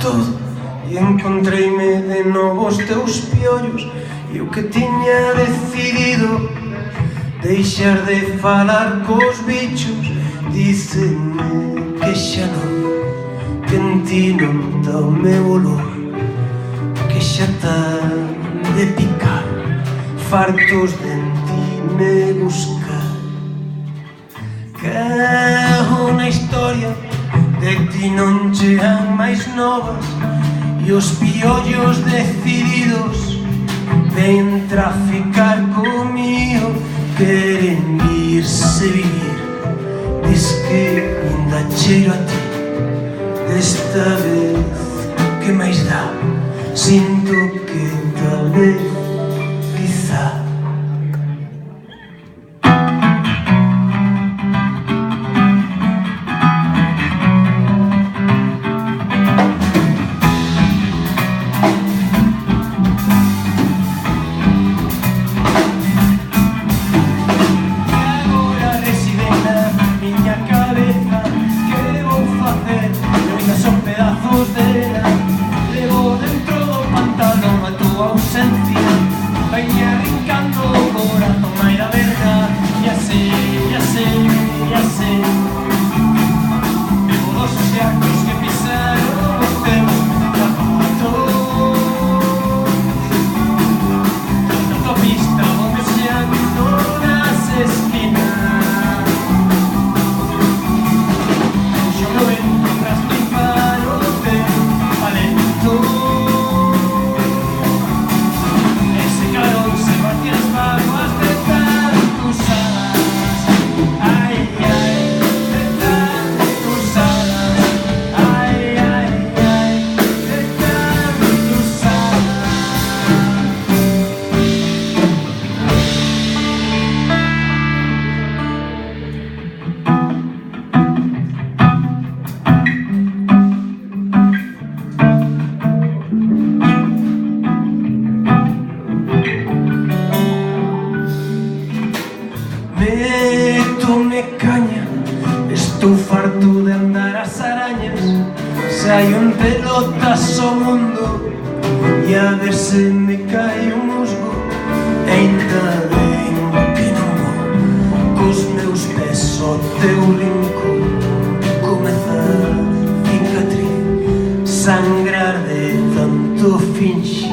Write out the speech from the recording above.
todo e encontreime de novo os teus piollos. E o que tiña decidido deixar de falar cos bichos, dícenme que xa non, que en ti non dá o meu olor, que xa tan de picar, fartos de en ti me buscar. Cago na historia, de ti non chegan máis novas, e os piollos decididos ven traficar comigo, queren irse vivir. Diz que ainda cheiro a ti, desta vez que máis dá, sinto que tal vez, quizá. Métome caña, estou farto de andar as arañas, saio en pelotas ao mundo e a ver se me cae un musgo. E ainda ben que non vou cos meus pés ao teu linco, comeza a cicatriz, sangrar de tanto finxir.